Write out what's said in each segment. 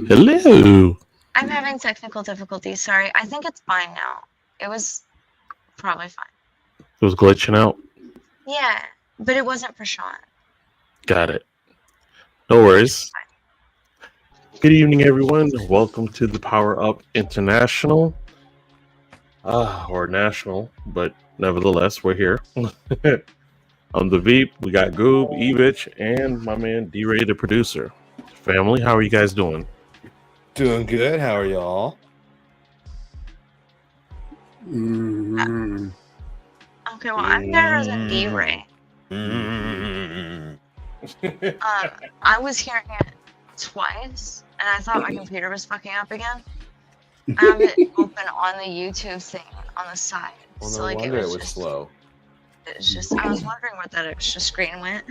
Hello. I'm having technical difficulties. Sorry. I think it's fine now. It was probably fine. It was glitching out. Yeah, but it wasn't for Sean. Got it. No worries. Good evening, everyone. Welcome to the Power Up International. Or national, but nevertheless, we're here. I'm the Veep. We got GOOB, EBTCH, and my man DRay, the producer. Family, how are you guys doing? Doing good. How are y'all? Okay, well, I'm better than DRay. I was hearing it twice, and I thought my computer was fucking up again. I have it open on the YouTube thing on the side. Well, so no like wonder it was slow. It's just I was wondering where that extra screen went.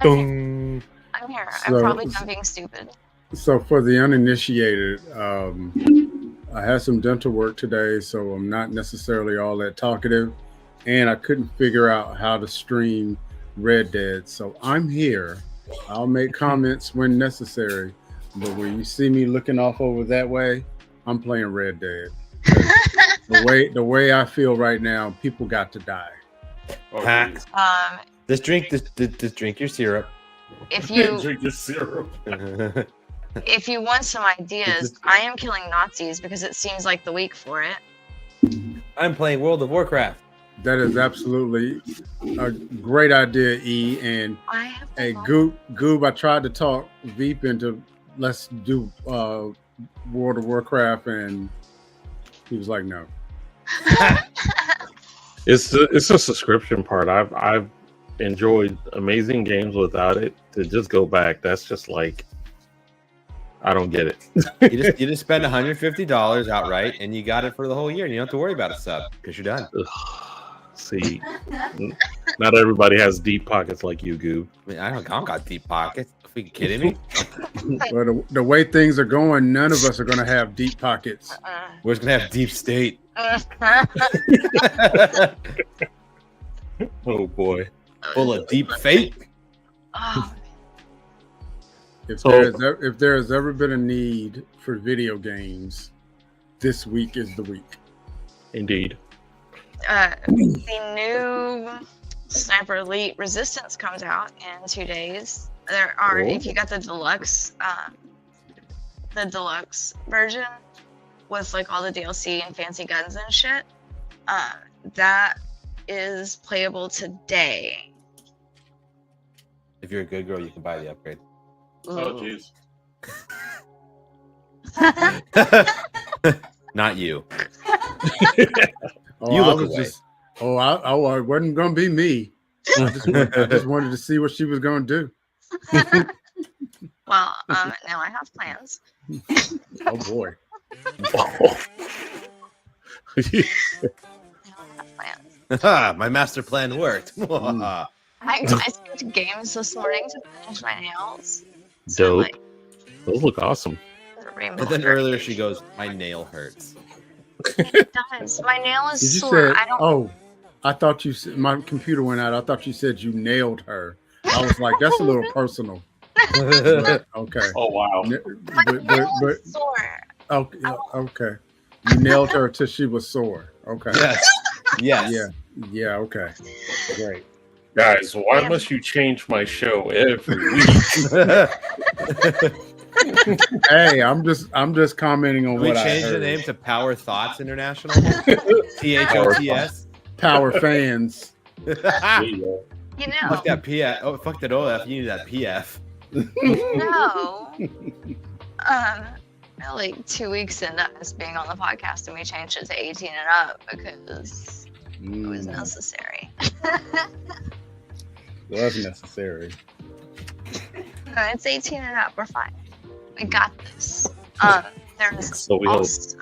Dun. I'm here. I'm probably done being stupid. So for the uninitiated, I had some dental work today, so I'm not necessarily all that talkative, and I couldn't figure out how to stream Red Dead. So I'm here. I'll make comments when necessary, but when you see me looking off over that way, I'm playing Red Dead. The way I feel right now, people got to die. Just drink your syrup. If you Drink your syrup. if you want some ideas, I am killing Nazis because it seems like the week for it. I'm playing World of Warcraft. That is absolutely a great idea, E. And hey, Goob, I tried to talk Veep into let's do World of Warcraft, and he was like, no. It's a subscription part. I've enjoyed amazing games without it. To just go back, that's just like I don't get it. You just spend $150 outright, and you got it for the whole year, and you don't have to worry about a sub because you're done. See, not everybody has deep pockets like you, Goob. I mean, I don't got deep pockets. Are you kidding me? Well, the way things are going, none of us are going to have deep pockets. We're just gonna have deep state. Oh boy, Full of deep fake. Oh, If there has ever been a need for video games, this week is the week. indeed. the new Sniper Elite Resistance comes out in 2 days. There are, if you got the deluxe version with like all the DLC and fancy guns and shit, that is playable today. If you're a good girl, you can buy the upgrade. Oh jeez. Not you. Oh, You I look was away. just. Oh, it wasn't going to be me. I just wanted to see what she was going to do. Well, now I have plans. Oh boy. My master plan worked. I skipped games this morning to finish my nails. Dope. Those look awesome. But then earlier she goes, my nail hurts. It does. My nail is Did you sore. say? Oh, I thought you said my computer went out. I thought you said you nailed her. I was like, that's a little personal. Okay. Oh wow. My nail is sore. Okay. You nailed her till she was sore. Okay. Yes. Yeah. Okay. Great. Guys, why must you change my show every week? Hey, I'm just commenting on Can we what I change heard. the name to Power Thoughts International? THOTS. Power fans. You know, Fuck that PF. Oh, fuck that OF. You need that PF. no. Like 2 weeks into us being on the podcast, and we changed it to 18 and up because it was necessary. It was necessary. No, it's 18 and up. We're fine. We got this. There's So we hope. also...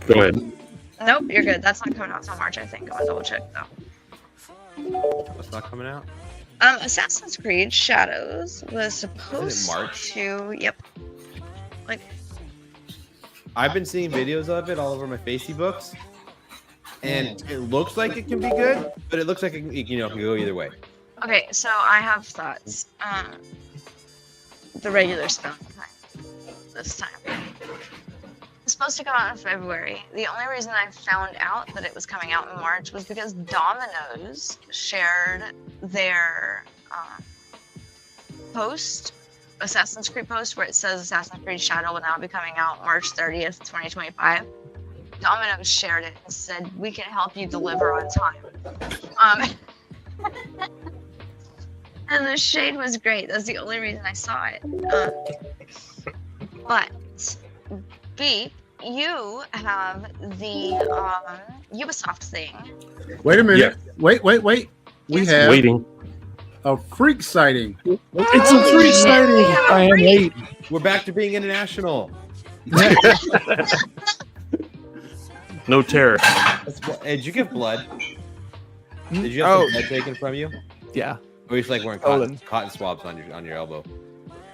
Go ahead. Nope, you're good. That's not coming out until March, I think. I'm gonna double check though. What's not coming out? Assassin's Creed Shadows was supposed March? to. Yep. Like, I've been seeing videos of it all over my Facey books, and it looks like it can be good, but it looks like it can go either way. okay, so I have thoughts. the regular spelling time this time. It's supposed to come out in February. The only reason I found out that it was coming out in March was because Domino's shared their post, Assassin's Creed post, where it says Assassin's Creed Shadow will now be coming out March 30th, 2025. Domino's shared it and said, we can help you deliver on time. And the shade was great. That's the only reason I saw it. But Beep, you have the Ubisoft thing. Wait a minute. Yeah. Wait. We Yes, have Waiting. a freak sighting. It's a free sighting. I am late. We're back to being international. No terror. Hey, did you get blood? Did you Oh. have some blood taken from you? Yeah. Or you just like wearing Stolen. cotton swabs on your elbow?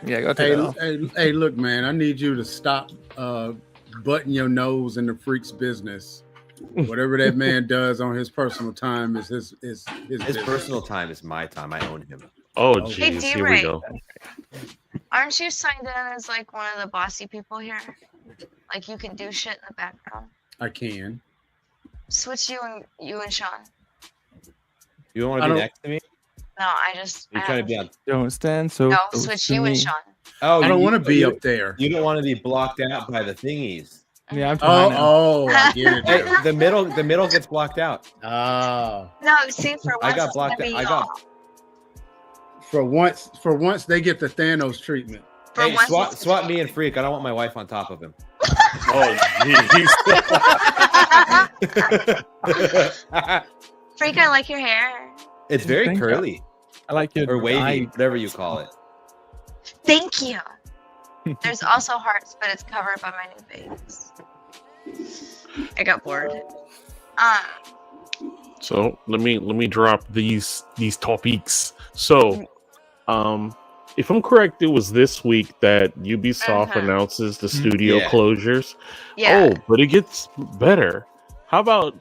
Yeah, go take Hey, it off. hey, look, man, I need you to stop butting your nose in the freak's business. Whatever that man does on his personal time is his His business. personal time is my time. I own him. Oh, Hey, jeez. Here we DRay. go. Aren't you signed in as like one of the bossy people here? Like you can do shit in the background. I can. Switch you and Sean. You don't want I to be don't- next to me? No, I just. You're I trying to have- be on. Don't stand so. No, close switch to you and me. Sean. Oh, I don't want to be up there. You don't want to be blocked out by the thingies. Yeah, I'm trying now. Oh, I get it. Hey, now. the middle gets blocked out. Oh, No, see, for once I got it's gonna blocked. be I y'all. got. for once they get the Thanos treatment. For Hey, once swap, it's- swap me and Freak. I don't want my wife on top of him. Oh, jeez. Freak, I like your hair. It's very Thank you. curly I like your or wavy, eye. whatever you call it. Thank you. There's also hearts, but it's covered by my new babies. I got bored. So let me drop these topics. So, if I'm correct, it was this week that Ubisoft announces the studio Yeah. closures. Yeah. Oh, but it gets better. How about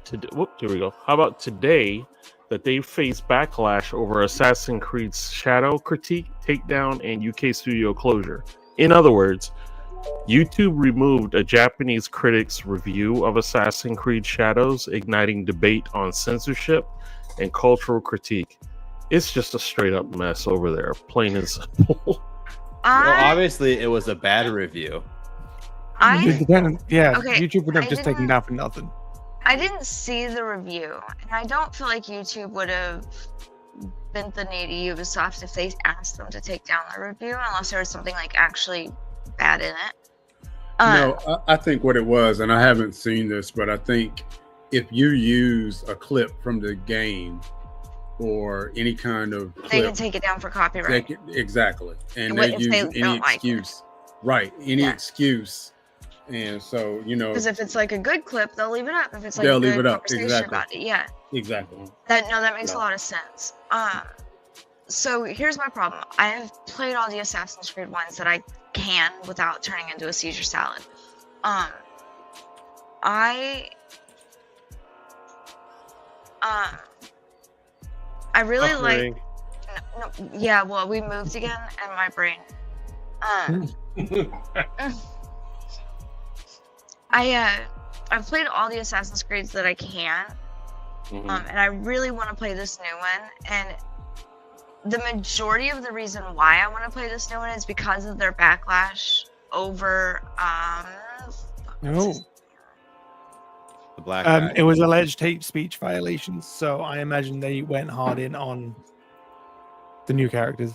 today? Whoop, here we go. How about today that they face backlash over Assassin's Creed Shadow critique, takedown, and UK studio closure? In other words, YouTube removed a Japanese critic's review of Assassin's Creed Shadows, igniting debate on censorship and cultural critique. It's just a straight up mess over there, plain and simple. Well, I, obviously, it was a bad review. Yeah, Okay, YouTube would have I just taken didn't- down for nothing. I didn't see the review, and I don't feel like YouTube would have bent the knee to Ubisoft if they asked them to take down the review, unless there was something like actually bad in it. No, I think what it was, and I haven't seen this, but I think if you use a clip from the game or any kind of they clip, can take it down for copyright. they can- exactly, and What they if use they any don't like it? excuse, right? Any Yeah. excuse, and so Because if it's like a good clip, they'll leave it up. If it's like They'll a leave good it up, conversation exactly. about it, yeah. exactly. That makes Yeah. a lot of sense. So here's my problem. I have played all the Assassin's Creed ones that I can without turning into a seizure salad. I really like. No, yeah, well, we moved again, and my brain. I've played all the Assassin's Creeds that I can, and I really want to play this new one. And the majority of the reason why I want to play this new one is because of their backlash over No. The black guy. It was alleged hate speech violations, so I imagine they went hard in on the new characters.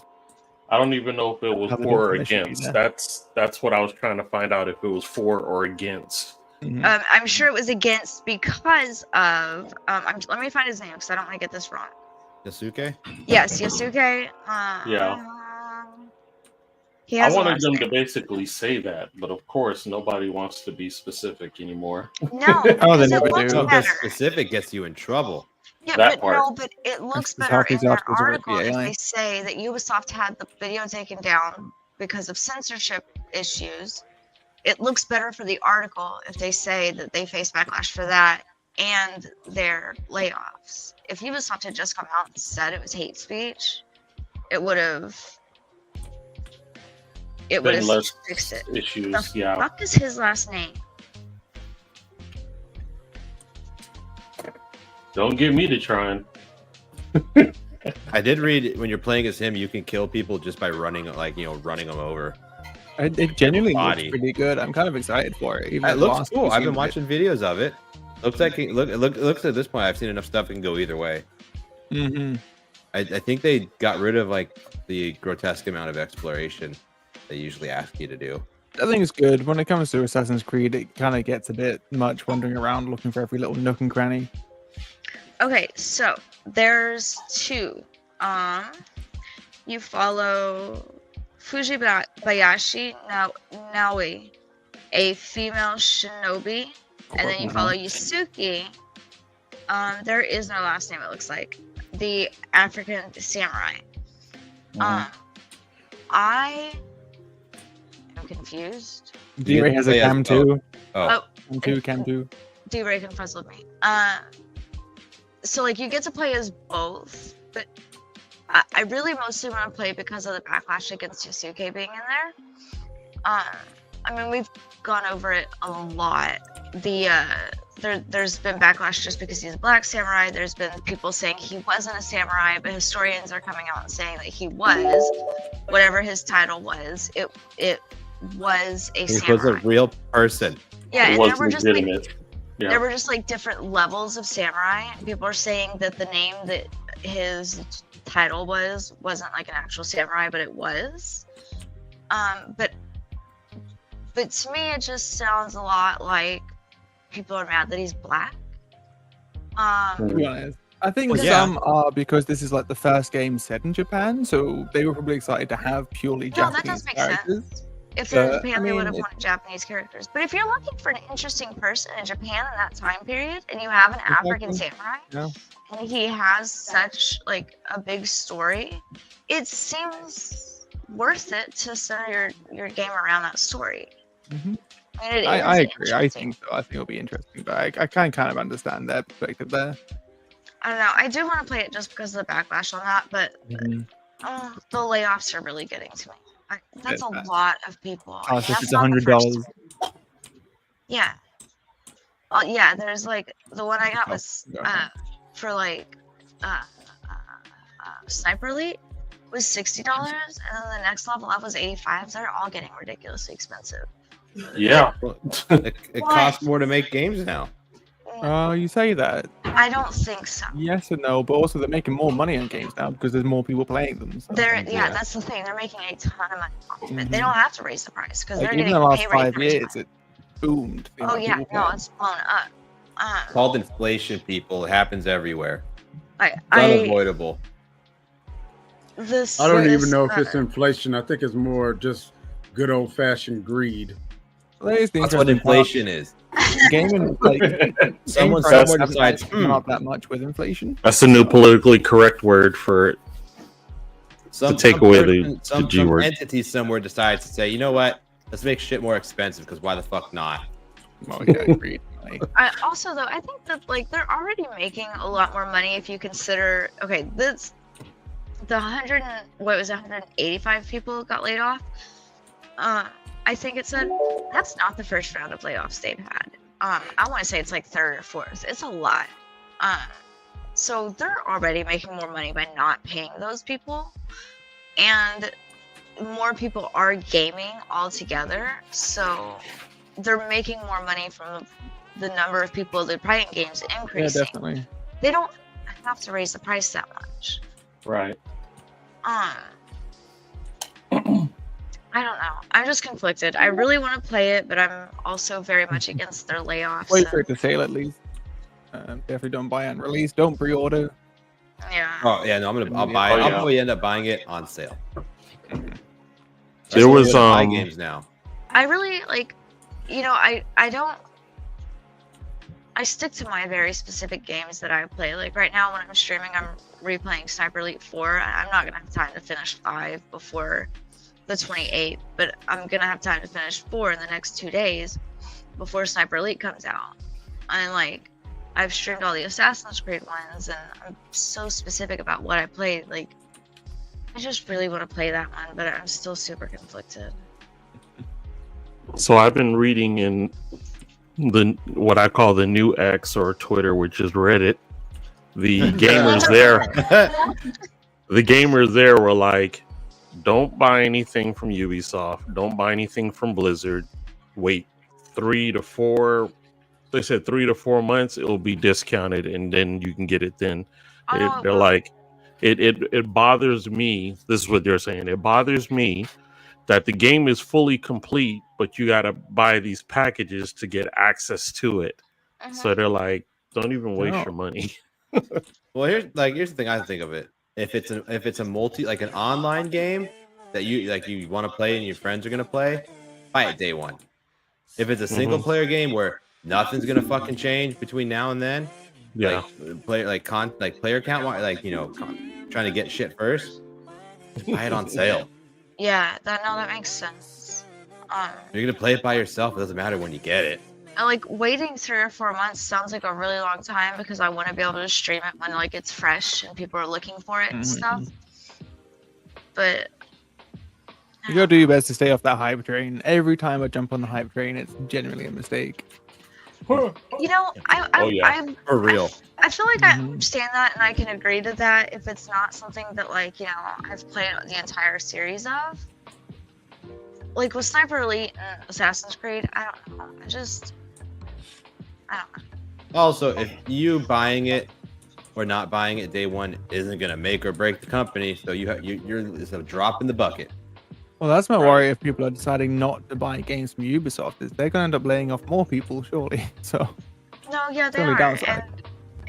I don't even know if it was Other for or information against. either. That's what I was trying to find out, if it was for or against. Mhm. I'm sure it was against because of let me find his name because I don't want to get this wrong. Yasuke? Yes, Yasuke. Yeah. He I has a wanted last them to name. basically say that, but of course nobody wants to be specific anymore. No, Oh, they because never it looks do. No, better. because specific gets you in trouble. Yeah, That but part. no, but it looks That's better half in these their articles are about article the if AI. they say that Ubisoft had the video taken down because of censorship issues. It looks better for the article if they say that they face backlash for that and their layoffs. If Ubisoft had just come out and said it was hate speech, it would have it would Been have less fixed it. issues. The Yeah. fuck is his last name? Don't get me to trying. I did read when you're playing as him, you can kill people just by running, running them over. It genuinely looks Body. pretty good. I'm kind of excited for it. Even It at the looks last cool. we've I've seen been of it. watching videos of it. Looks like it looks at this point. I've seen enough stuff that can go either way. Mhm. I think they got rid of like the grotesque amount of exploration they usually ask you to do. I think it's good. When it comes to Assassin's Creed, it kind of gets a bit much wandering around looking for every little nook and cranny. Okay, so there's two. You follow Fujibayashi Naoi, a female shinobi, and then you follow Yusuke. There is no last name, it looks like. The African samurai. I am confused. DRay has a cam too. Oh, Cam 2. DRay can fuzzle me. So like you get to play as both, but I really mostly want to play because of the backlash against Yusuke being in there. I mean, we've gone over it a lot. There's been backlash just because he's a black samurai. There's been people saying he wasn't a samurai, but historians are coming out and saying that he was. Whatever his title was, it was a samurai. he was a real person. Yeah, It and was there were just legitimate. like there were just like different levels of samurai. People are saying that the name that his title wasn't like an actual samurai, but it was. But to me, it just sounds a lot like people are mad that he's black. To be honest, I think Well, yeah. some are because this is like the first game set in Japan, so they were probably excited to have purely No, that Japanese does make characters. sense. If they're in But, Japan, I they would mean, have wanted Japanese characters. But if you're looking for an interesting person in Japan in that time period, and you have an African samurai, Yeah. and he has such like a big story, it seems worth it to center your game around that story. Mhm. I mean, it I is agree. I interesting. think so. I think it'll be interesting, but I can kind of understand their perspective there. I don't know. I do want to play it just because of the backlash on that, but Mhm. the layoffs are really getting to me. That's a Yeah. lot of people. Oh, and so that's it's not the first $100. time. Yeah. Oh yeah. There's like the one I got was yeah. for like Sniper Elite was $60, and then the next level up was $85. They're all getting ridiculously expensive. Yeah. It costs more to make games now. You say that. I don't think so. Yes and no, but also they're making more money on games now because there's more people playing them. So. Yeah, that's the thing. They're making a ton of money off of it. They Mhm. don't have to raise the price because Like, they're even getting the last pay rate 5 for raising years, it. it boomed. the Oh amount of yeah, people no, playing. it's blown up. It's called inflation, people. It happens everywhere. It's It's unavoidable. I don't even know if it's inflation. I think it's more just good old fashioned greed. Well, that is the That's what interesting part. inflation is. Gaming, like, Someone game prices somewhere haven't decides, actually gone up that much with inflation. That's the new politically correct word for it. take away the G some word. entity somewhere decides to say, you know what? Let's make shit more expensive because why the fuck not? Oh yeah, agreed. Like, Also, though, I think that like they're already making a lot more money if you consider. Okay, this the 185 people got laid off. I think it said that's not the first round of layoffs they've had. I want to say it's like third or fourth. It's a lot. So they're already making more money by not paying those people, and more people are gaming altogether. So they're making more money from the number of people that are playing games yeah, increasing. definitely. They don't have to raise the price that much. Right. I don't know. I'm just conflicted. I really want to play it, but I'm also very much against their layoffs. Wait for it to sale at least. Definitely don't buy it on release. Don't pre-order. Yeah. Oh yeah, no, I'll buy Oh, it. yeah. I'll probably end up buying it on sale. There That's was, the way to buy games now. I really like, I don't. I stick to my very specific games that I play. Like right now when I'm streaming, I'm replaying Sniper Elite 4. I'm not gonna have time to finish 5 before the 28th, but I'm gonna have time to finish 4 in the next 2 days before Sniper Elite comes out. And like, I've streamed all the Assassin's Creed ones, and I'm so specific about what I played. Like, I just really want to play that one, but I'm still super conflicted. So I've been reading in the what I call the new X or Twitter, which is Reddit. The gamers there were like, don't buy anything from Ubisoft, don't buy anything from Blizzard. Wait 3 to 4. They said 3 to 4 months it will be discounted, and then you can get it then. They're like, it bothers me. This is what they're saying. It bothers me that the game is fully complete, but you got to buy these packages to get access to it. So they're like, don't even waste your money. Well, here's the thing I think of it. If it's a multi, like an online game that you want to play and your friends are gonna play, buy it day one. If it's a single player game where nothing's gonna fucking change between now and then, player count, trying to get shit first, buy it on sale. Yeah, that makes sense. You're gonna play it by yourself. It doesn't matter when you get it. And like waiting 3 or 4 months sounds like a really long time because I want to be able to stream it when like it's fresh and people are looking for it and stuff. But you gotta do your best to stay off that hype train. Every time I jump on the hype train, it's genuinely a mistake. You know, I'm for real. I feel like I understand that and I can agree to that if it's not something that like, you know, I've played the entire series of. Like with Sniper Elite and Assassin's Creed, I don't know. I don't know. Also, if you buying it or not buying it day one isn't gonna make or break the company, so you're it's a drop in the bucket. Well, that's my worry if people are deciding not to buy games from Ubisoft, is they're going to end up laying off more people, surely. So, no, yeah, they only are. downside. And,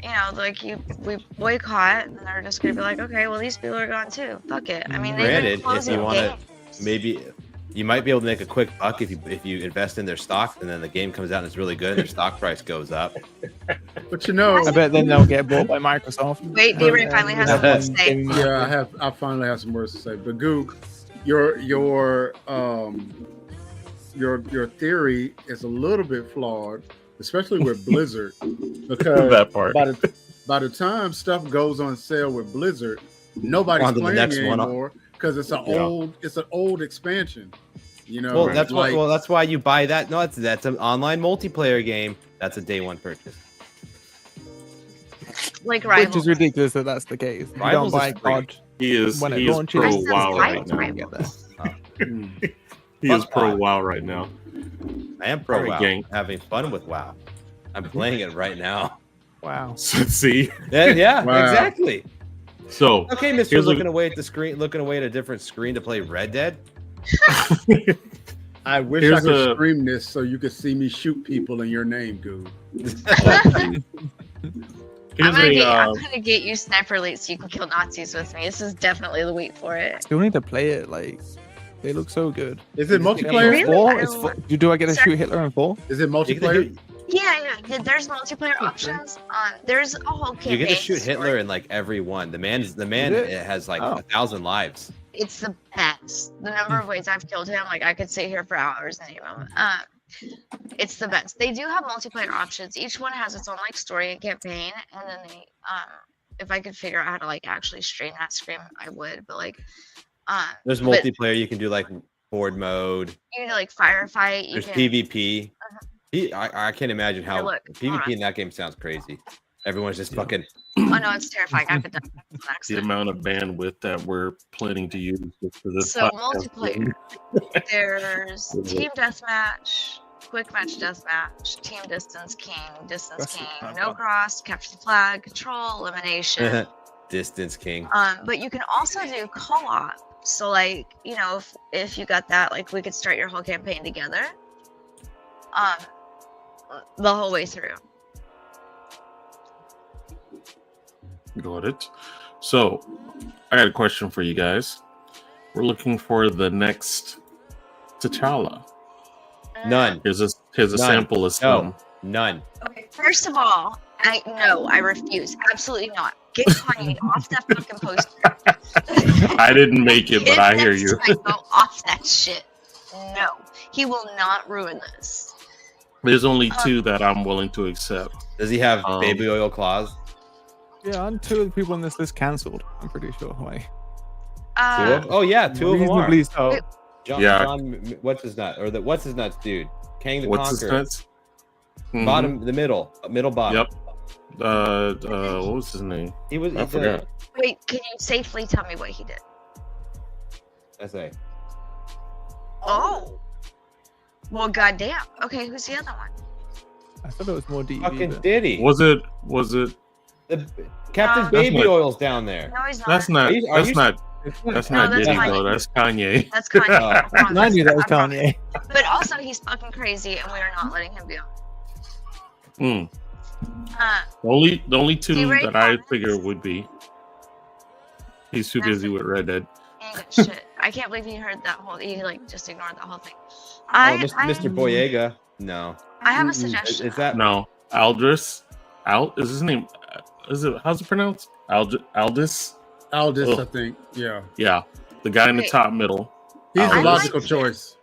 you know, like we boycott, and they're just gonna be like, okay, well, these people are gone too. Fuck it. I mean, Granted, if you want to, maybe you might be able to make a quick buck if you invest in their stock, and then the game comes out and it's really good, and their stock price goes up. But you know, I bet then they'll get bought by Microsoft. Wait, DRay finally has something to say. Yeah, I finally have some words to say. But GOOB, your theory is a little bit flawed, especially with Blizzard, because That part. by the time stuff goes on sale with Blizzard, nobody's On to the playing next it one. anymore because it's an old expansion. You know, Well, that's why you buy that. No, that's an online multiplayer game. That's a day one purchase. Like Which Rivals. is ridiculous that that's the case. You don't Rivals is buy free. COD He is when it he is launches. pro I said WoW right Rivals, now. Rivals. He is Fuck pro WoW. WoW right now. I am pro Alright, WoW. gang. Having fun with WoW. I'm playing it right now. Wow. See, Yeah, Wow. exactly. so Okay, Mr. Here's Looking away at the screen, looking away at a different screen to play Red Dead. I wish Here's I could a- stream this so you could see me shoot people in your name, GOOB. here's I'm gonna get you Sniper Elite so you can kill Nazis with me. This is definitely the week for it. Still need to play it. Like, they look so good. Is it multiplayer? Really? Four? I It's don't- four. Do I get to Sorry. shoot Hitler in 4? Is it multiplayer? Yeah. There's multiplayer options. There's a whole campaign. You get to shoot Hitler in like every one. The man Is it has like Oh. 1,000 lives. It's the best. The number of ways I've killed him, like I could sit here for hours and name them. It's the best. They do have multiplayer options. Each one has its own like story and campaign, and then they if I could figure out how to like actually stream that I would. But like There's but multiplayer. You can do like board mode. you can do like firefight. You There's can, PvP. I can't imagine how look, hold PvP on. in that game sounds crazy. Everyone's just fucking. Oh no, it's terrifying. I've been done with the accident. amount of bandwidth that we're planning to use for this. So podcast. multiplayer. There's team deathmatch, quick match deathmatch, team distance king, That's king, not no bad. cross, capture the flag, control, elimination. Distance King. But you can also do co-op. So like, you know, if you got that, like we could start your whole campaign together. The whole way through. Got it. So, I got a question for you guys. We're looking for the next T'Challa. None. Here's a None. sample of some. None. Okay, first of all, I refuse. Absolutely not. Get Kanye off that fucking poster. I didn't make it, but Get I hear that you. psycho off that shit. No, he will not ruin this. There's only two that I'm willing to accept. Does he have Um, baby oil claws? Yeah, and 2 of the people in this list cancelled. I'm pretty sure. Like, Two of- oh yeah, 2 of them are. reasonably so. Wait, What's his nut or the what's his nuts dude? Kang the What's his Conqueror. nuts? Mhm. Bottom, the middle bottom. Yep. What was his name? I forgot. Wait, can you safely tell me what he did? I say. Oh. Well, goddamn. Okay, who's the other one? I thought it was more DB. Fucking Diddy. Was it? The Captain No. Baby That's not- Oil's down there. No, he's not. That's not. Are you- That's No, not that's Diddy Kanye. though. That's Kanye. That's Kanye. I promise. I knew that was I promise. Kanye. But also, he's fucking crazy, and we are not letting him be on. Mm. Uh, The only two DRay that I comments? figure would be. He's too busy with Red Dead. he ain't got shit. I can't believe he heard that whole. He like just ignored that whole thing. Mr. Boyega. No. I have a Is suggestion. that No, Aldris. Is his name? Is it? How's it pronounced? Aldis. Aldis, Oh. I think. Yeah, Yeah, the guy in the Okay. top middle. he's I a Aldis. logical choice.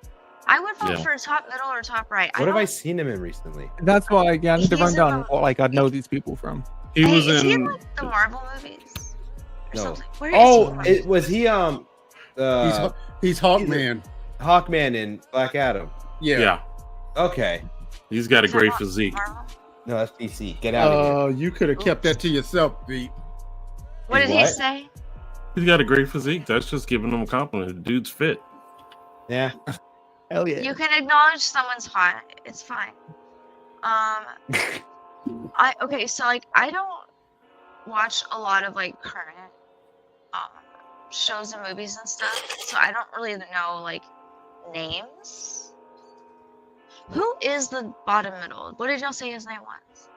I would vote Yeah. for top middle or top right. what have I don't- seen him in recently? That's why I need to He's run in down the- what like I know these people from. He Hey, was is he in. in like the Marvel movies? Or No. something? Where is Oh, he? was he He's Hawkman. Hawkman in Black Adam? Yeah. Yeah, Okay. he's got a Is that great not physique. Marvel? No, that's DC. Get out of here. You could have kept that to yourself, Pete. What did he What? say? He's got a great physique. That's just giving him a compliment. The dude's fit. Yeah. Hell yeah. You can acknowledge someone's hot. It's fine. Okay, so like I don't watch a lot of like current shows and movies and stuff, so I don't really know like names. Who is the bottom middle? What did y'all say his name was?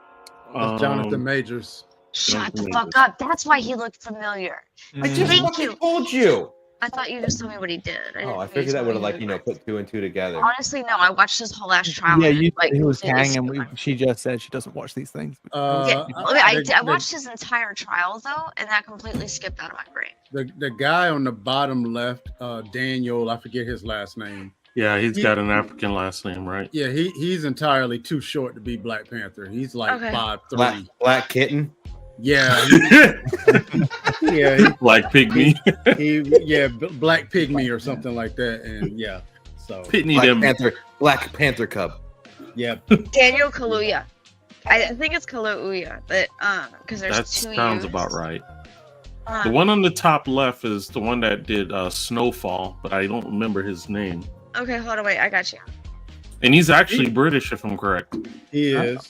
That's Jonathan Majors. Shut the Jonathan fuck Majors. up. That's why he looked familiar. I just Thank fucking you. told you. I thought you just told me what he did. Oh, didn't I hear you figured that tell would me have who like he was. put two and two together. Honestly, no. I watched his whole last trial. Yeah, and you it, like said he was completely Kang, and skipped my- she just said she doesn't watch these things. Yeah, the- I watched his entire trial though, and that completely skipped out of my brain. the guy on the bottom left, Daniel, I forget his last name. Yeah, he's got an African last name, right? Yeah, he's entirely too short to be Black Panther. He's like Okay. 5'3". Black Kitten. Yeah, yeah, Like Pygmy. Black Pygmy or something like that. And yeah, so Pitney them. Black Panther Cub. yeah, Daniel Kaluuya. I think it's Kaluuya, but because there's That two sounds U's. about right. Um, The one on the top left is the one that did Snowfall, but I don't remember his name. Okay, hold on, wait, I got you. And he's actually British, if I'm correct. he is.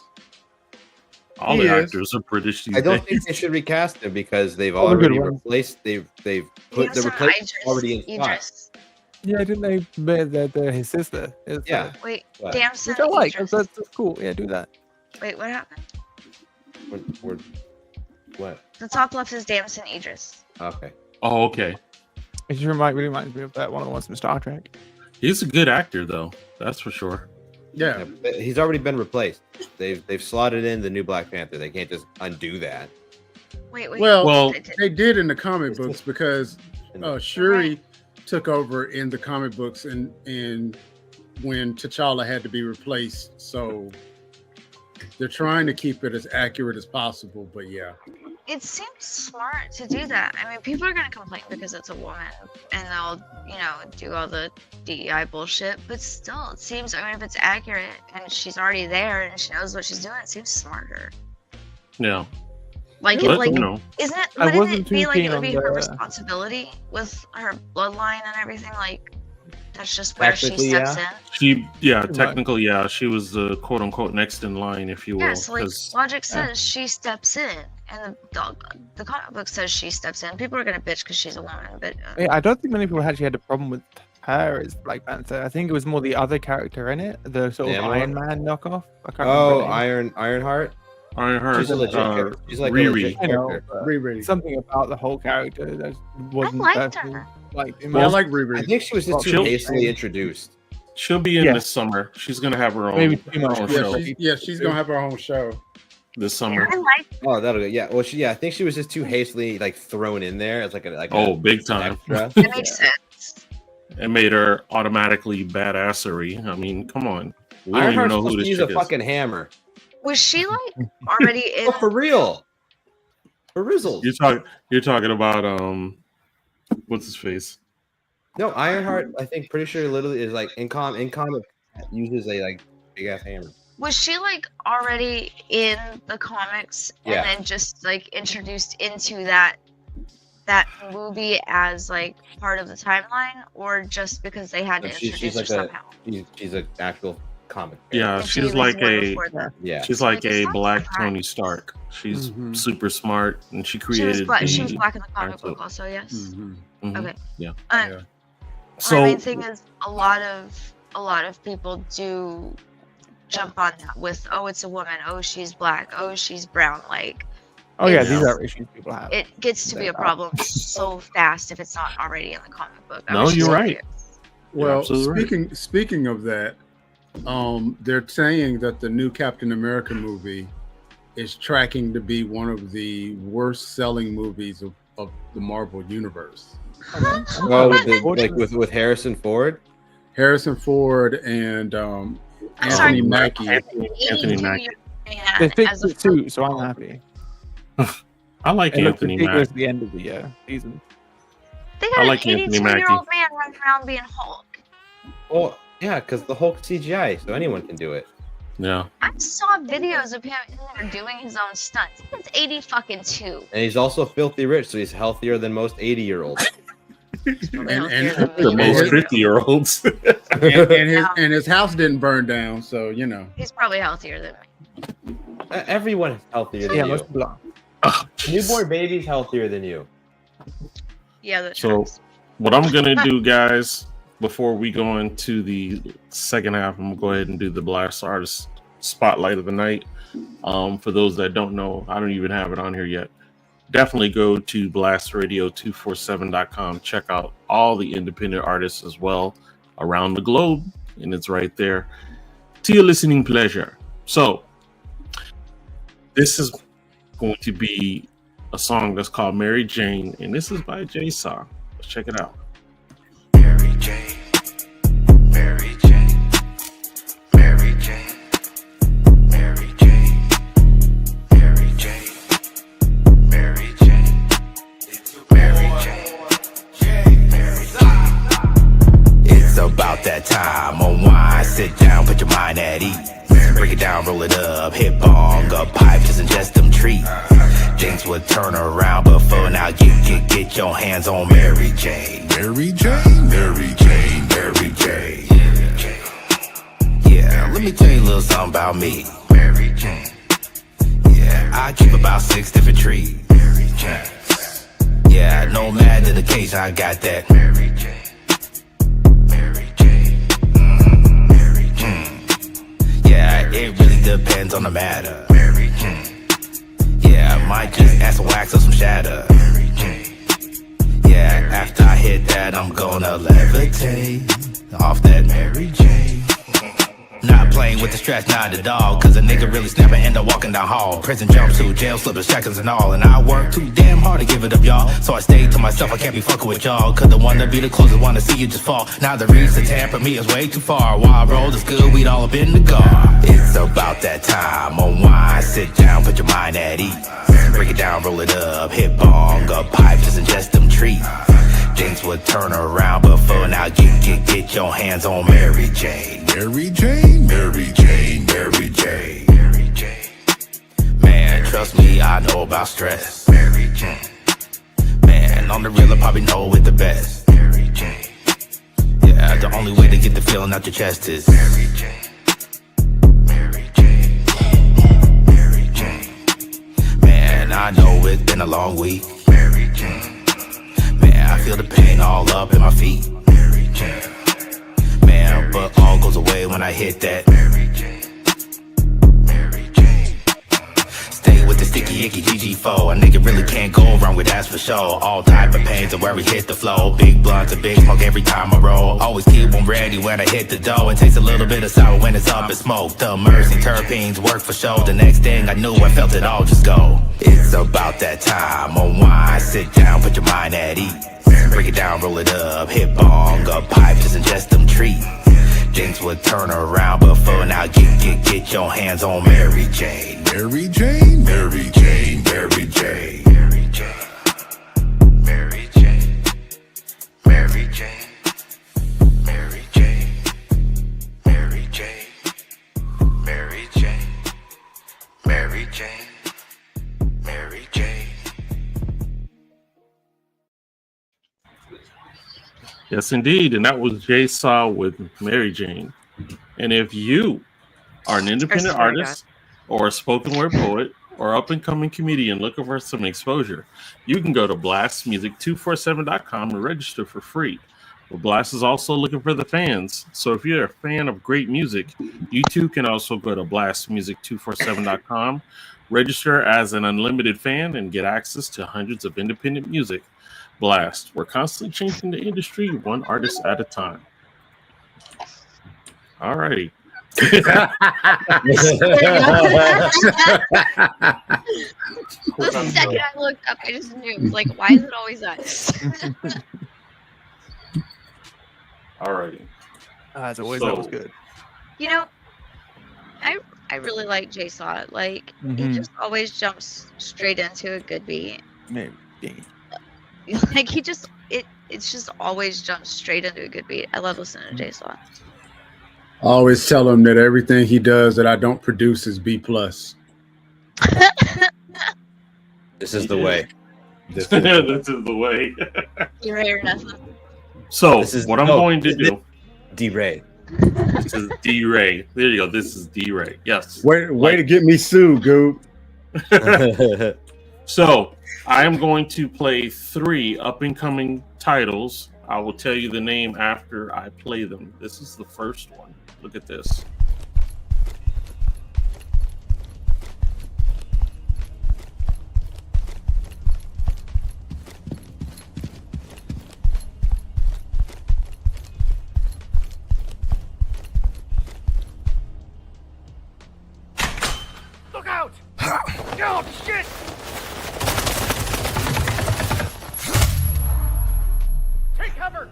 All He the is. actors are British these I don't days. think they should recast him because they've All the good already ones. replaced. They've put the Damson replacement already in Idris. spot. Idris. Yeah, didn't they? They're his sister. Is, Yeah. Wait, What? Damson which I like. Idris. That's cool. Yeah, do that. Wait, what happened? What? The top left is Damson Idris. Okay. Oh, okay. It just really reminds me of that one of the ones from Star Trek. He's a good actor, though. That's for sure. Yeah, Yeah, but he's already been replaced. They've slotted in the new Black Panther. They can't just undo that. Wait. Well, they did in the comic books because Shuri took over in the comic books and when T'Challa had to be replaced. So they're trying to keep it as accurate as possible. But yeah, it seems smart to do that. I mean, people are gonna complain because it's a woman, and they'll, do all the DEI bullshit. But still, it seems. I mean, if it's accurate and she's already there and she knows what she's doing, it seems smarter. Yeah. Like, But, isn't it? I Wouldn't wasn't it be too like it keen would on be her the- responsibility with her bloodline and everything? Like, that's just where she Technically, steps yeah. in. Technically, yeah. She was the quote unquote next in line, if you will. Yeah, so like 'cause- logic says she steps in, and the comic book says she steps in. People are gonna bitch because she's a woman, but Yeah, I don't think many people actually had a problem with her as Black Panther. I think it was more the other character in it, the sort of Yeah, Iron Man knockoff. I can't Oh, remember Ironheart. Ironheart, She's a legit character. She's like a Riri. legit the name. I know, character. but Riri. something about the whole character that wasn't liked personally her. like. I like I Riri. think she was just too She'll- hastily introduced. She'll be in Yeah. this summer. She's gonna have her own, Maybe too much. own Yeah, show she's gonna have her own show. this summer. I like. Oh, that'll go. Yeah. Well, I think she was just too hastily like thrown in there as like a Oh, big an time. extra. That makes sense. It made her automatically badassery. I mean, come on. We don't even Ironheart's know supposed who to this use a chick is. fucking hammer. Was she like already in? Oh, for real. For Rizzles. You're talking about what's his face? No, Ironheart. I think pretty sure literally is like in comic uses a like big ass hammer. Was she like already in the comics and Yeah. then just like introduced into that movie as like part of the timeline, or just because they had to Like, introduce she's her like somehow? she's an actual comic. Yeah, And she she's was like one a before that. Yeah. she's So, like like, it's a not black surprising. Tony Stark. She's Mhm. super smart, and she She was created. black. the, She was black in the comic actual- book, also. Yes. Mhm. Mhm, Okay. Yeah. Yeah. So My main thing is a lot of people do jump on that with, oh, it's a woman, oh, she's black, oh, she's brown. Like, Oh yeah, It's- these are issues people have. it gets to be a problem so fast if it's not already in the comic book. I No, was just you're right. curious. Well, absolutely right. speaking of that, they're saying that the new Captain America movie is tracking to be one of the worst selling movies of the Marvel universe. Oh, with Harrison Ford. Harrison Ford and I'm Anthony sorry, Mackie. Anthony 82 Mackie. year They man fixed as a it too, so I'm happy. I like It looks Anthony ridiculous Mackie. at the end of the season. They I got like an Anthony 82-year-old man running around being Hulk. Well, yeah, because the Hulk CGI, so anyone can do it. Yeah. I saw videos of him in there doing his own stunts. He's 80 fucking 2. And he's also filthy rich, so he's healthier than most 80-year-olds. And The most his- 50-year-olds. and his house didn't burn down, so you know. He's probably healthier than me. Everyone is healthier than Yeah, you. most people are. Oh, A newborn baby's healthier than you. Yeah, that So- tracks. what I'm gonna do, guys, before we go into the second half, I'm gonna go ahead and do the Blast Artist Spotlight of the Night. For those that don't know, I don't even have it on here yet. Definitely go to blastradio247.com. Check out all the independent artists as well around the globe, and it's right there to your listening pleasure. So, this is going to be a song that's called Mary Jane, and this is by Jay Saw. Let's check it out. Mary Jane, Mary Jane, Mary Jane, Mary Jane, Mary Jane, Mary Jane, Mary Jane, Mary Jane. It's about that time. Unwind, sit down, put your mind at ease. Break it down, roll it up, hit bong, a pipe, just ingest them trees. Things would turn around, but for now, get your hands on Mary Jane. Mary Jane, Mary Jane, Mary Jane. Yeah, let me tell you a little something about me. Mary Jane. Yeah, I keep about 6 different trees. Mary Jane. Yeah, no matter the case, I got that. Mary Jane. Mary Jane. Mary Jane. Yeah, it really depends on the matter. Mary Jane. Yeah, I might just add some wax or some shatter. Mary Jane. Yeah, after I hit that, I'm gonna levitate off that Mary Jane. Not playing with the stress, not at all. Cause a nigga really snap and end up walking down hall. Prison jumpsuit, jail slippers, shackles and all. And I work too damn hard to give it up, y'all. So I stay to myself, I can't be fucking with y'all. Cause the one to be the closest one to see you just fall. Now the reach to tamper me is way too far. While I roll is good, we'd all up in the gar. It's about that time. Unwind, sit down, put your mind at ease. Break it down, roll it up, hit bong, a pipe, just ingest them trees. Things would turn around, but for now, get your hands on Mary Jane. Mary Jane, Mary Jane, Mary Jane, Mary Jane. Man, trust me, I know about stress. Mary Jane. Man, on the real, I probably know it the best. Mary Jane. Yeah, the only way to get the feeling out your chest is Mary Jane. Mary Jane. Mary Jane. Man, I know it's been a long week. Mary Jane. Man, I feel the pain all up in my feet. Mary Jane. Man, but all goes away when I hit that. Mary Jane. Mary Jane. Stay with the sticky icky GG4. A nigga really can't go wrong with that for sure. All type of pains and where we hit the flow. Big blunts and big smoke every time I roll. Always keep one ready when I hit the dough. It takes a little bit of sour when it's up in smoke. The mercy terpenes work for show. The next thing I knew, I felt it all just go. It's about that time. Unwind, sit down, put your mind at ease. Break it down, roll it up, hit bong, a pipe, just ingest them trees. Things would turn around, but for now, get your hands on Mary Jane. Mary Jane, Mary Jane, Mary Jane, Mary Jane, Mary Jane, Mary Jane, Yes, indeed. And that was Jay Saw with Mary Jane. And if you are an independent artist or a spoken word poet or up and coming comedian looking for some exposure, you can go to blastmusic247.com and register for free. But Blast is also looking for the fans. So if you're a fan of great music, you too can also go to blastmusic247.com, register as an unlimited fan, and get access to hundreds of independent music. Blast. We're constantly changing the industry one artist at a time. All righty. The second I looked up, I just knew. It was like, why is it always us? All righty. As always, that was good. You know, I really like Jay Saw. Like, he just always jumps straight into a good beat. Maybe. Like, it's just always jumps straight into a good beat. I love listening to Jay Saw. I always tell him that everything he does that I don't produce is B+. This is the way. This is the way. DRay or nothing. So what I'm going to do. DRay. This is DRay. There you go. This is DRay. Yes. Way to get me sued, Goob. So I am going to play 3 up-and-coming titles. I will tell you the name after I play them. This is the first one. Look at this. Look out! Oh, shit! Take cover!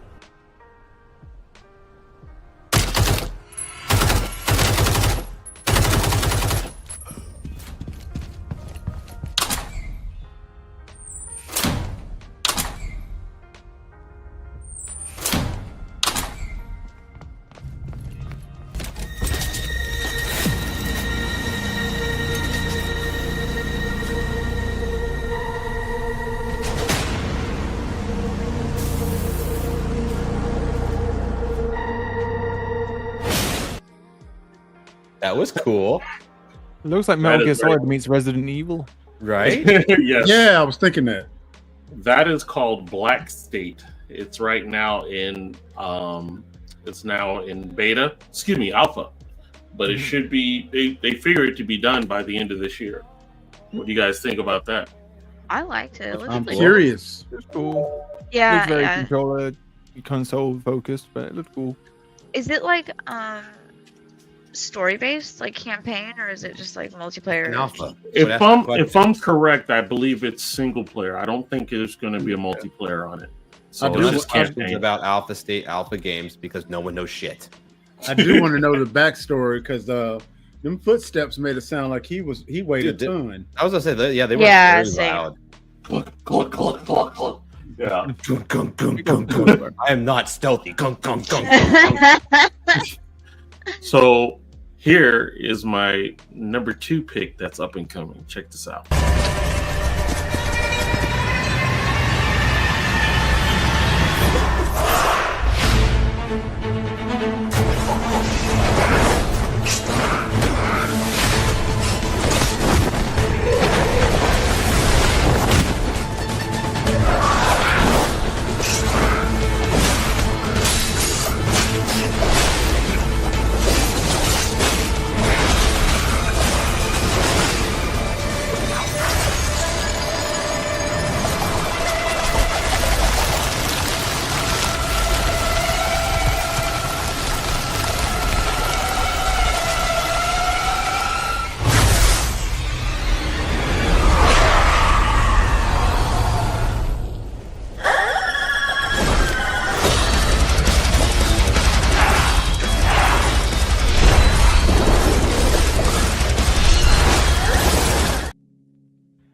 That was cool, It looks like Metal Gear Solid meets Resident Evil. right? Yes. Yeah, I was thinking that. That is called Black State. It's right now in beta. Excuse me, alpha. But it should be they figure it to be done by the end of this year. What do you guys think about that? I liked it. It looked I'm like curious. It's cool. Yeah, Looks very yeah. controller, console focused, but it looks cool. Is it like story based, like campaign, or is it just like multiplayer? An alpha. If I'm correct, I believe it's single player. I don't think there's going to be a multiplayer on it. So I do it's just Questions campaign. about alpha state, alpha games because no one knows shit. I do want to know the backstory because them footsteps made it sound like he weighed a ton. I was gonna say that. Yeah, they were Yeah, very same. loud. Cluck, cluck, cluck, cluck. Yeah. I am not stealthy. Gunk, gunk, gunk. So here is my number 2 pick that's up and coming. Check this out.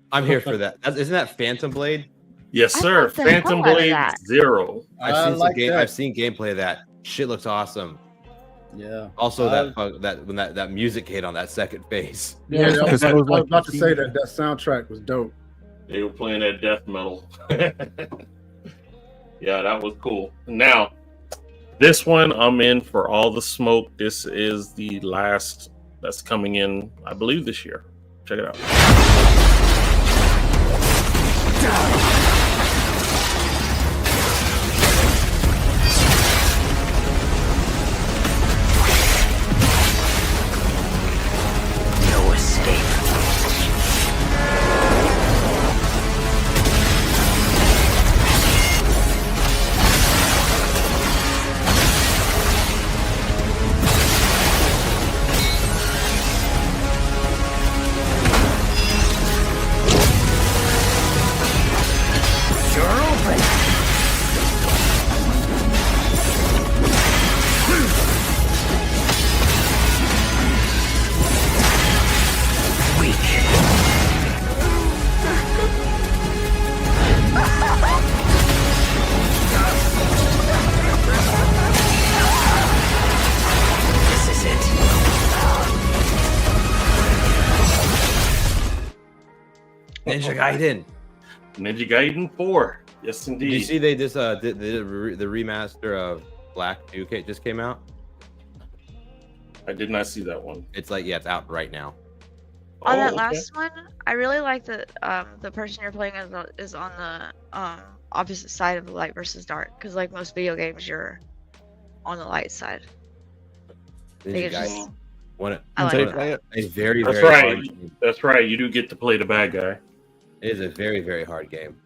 I'm here for that. Isn't that Phantom Blade? Yes, I sir. love the Phantom hell out of Blade that. 0. I've seen gameplay of that. Shit looks awesome. Yeah. Also, that music hit on that second phase. Yeah, I was like about to say that soundtrack was dope. They were playing that death metal. Yeah, Yeah, that was cool. Now, this one I'm in for all the smoke. This is the last that's coming in, I believe, this year. Check it out. No escape. You're open. Weak. This is it. Ninja Gaiden. Ninja Gaiden 4. Yes, Did indeed. you see they just did the remaster of Black 2K just came out? I did not see that one. It's like, yeah, it's out right now. On that okay. last one, I really like that the person you're playing is on the opposite side of the light versus dark. Because like most video games, you're on the light side. Ninja Think it's just- Gaiden. One, I like Until you that. play it. it's very, That's very right. hard. Game. That's right. You do get to play the bad guy. It is a very, very hard game.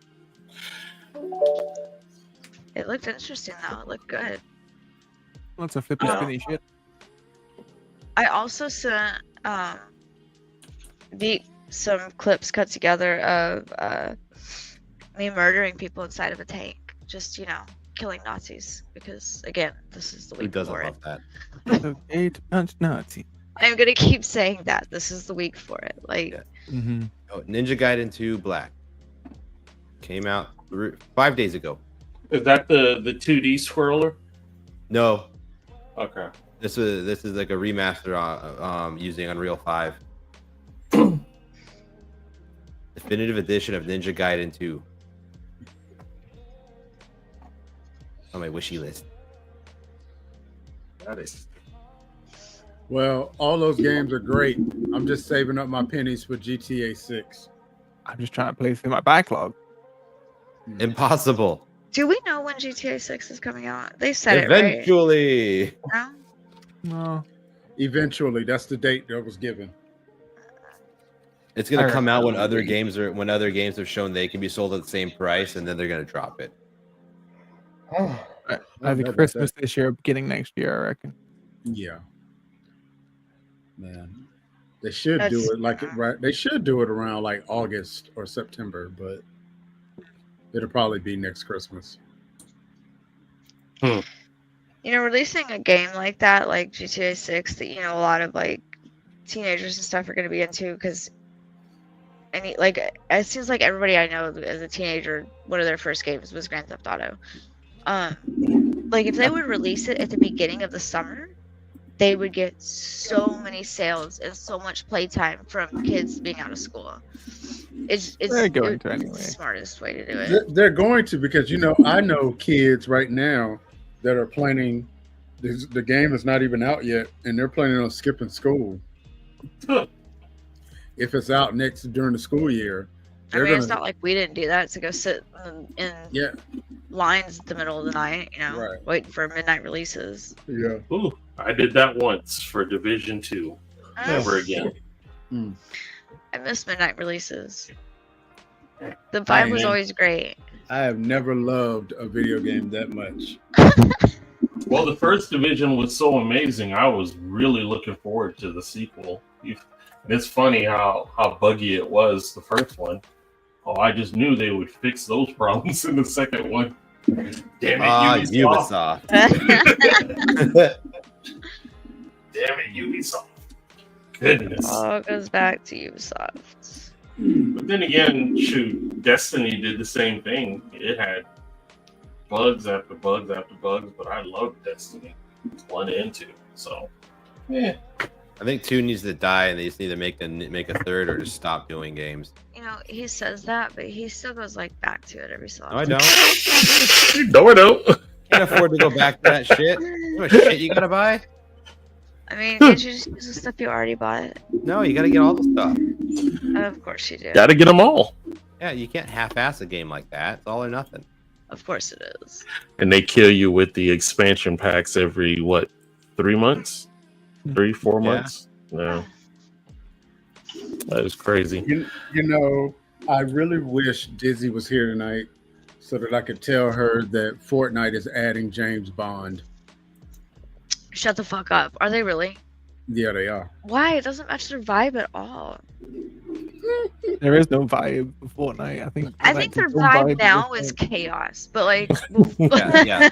It looked interesting though. It looked good. Lots of flippy Yeah. spinny shit. I also sent some clips cut together of me murdering people inside of a tank. Just killing Nazis because again, this is the Who week doesn't for it. love that? Okay to punch Nazi. I'm gonna keep saying that. This is the week for it. Like, Yeah. Mm-hmm. Oh, Ninja Gaiden 2 Black came out 5 days ago. Is that the 2D swirler? No, Okay. this is like a remaster using Unreal 5. Definitive edition of Ninja Gaiden 2 on my wishy list. That is. Well, all those games are great. I'm just saving up my pennies for GTA 6. I'm just trying to play through my backlog. Impossible. do we know when GTA 6 is coming out? They said it right. Eventually. No? No. Eventually, that's the date that was given. It's gonna I come out when remember. other games have shown they can be sold at the same price, and then they're gonna drop it. Either Christmas this year or beginning next year, I reckon. Yeah. Man. They should That's- do it like it right. They should do it around like August or September, but it'll probably be next Christmas. Releasing a game like that, like GTA 6, that a lot of like teenagers and stuff are going to be into, because it seems like everybody I know as a teenager, one of their first games was Grand Theft Auto. Like if they would release it at the beginning of the summer, they would get so many sales and so much playtime from kids being out of school. It's They're going to the anyway. smartest way to do it. They're going to, because I know kids right now that are planning. The game is not even out yet, and they're planning on skipping school if it's out during the school year. I mean, it's not like we didn't do that to go sit in Yeah, lines at the middle of the night, Right. waiting for midnight releases. yeah. Ooh, I did that once for Division 2. Never again. I miss midnight releases. The vibe was man. always great. I have never loved a video game that much. Well, the first Division was so amazing. I was really looking forward to the sequel. It's funny how buggy it was, the first one. Oh, I just knew they would fix those problems in the second one. Damn it, Ubisoft. Ubisoft. Damn it, Ubisoft. Goodness. All goes back to Ubisoft. But then again, shoot, Destiny did the same thing. It had bugs after bugs after bugs, but I loved Destiny 1 and 2. So, yeah. I think 2 needs to die, and they just need to make a third or just stop doing games. you know, he says that, but he still goes like back to it every so No, I often. don't. No, I don't. Can't afford to go back to that shit. You know what shit you gotta buy? I mean, can't you just use the stuff you already bought? No, you gotta get all the stuff. Of course you do. Gotta get them all. Yeah, you can't half-ass a game like that. It's all or nothing. Of course it is. And they kill you with the expansion packs every, what, 3 months? 3-4 Yeah. months? No. That is crazy. You know, I really wish Dizzy was here tonight so that I could tell her that Fortnite is adding James Bond. Shut the fuck up. Are they really? Yeah, they are. Why? It doesn't match their vibe at all. There is no vibe for Fortnite. I think their vibe now is chaos, but like, Yeah.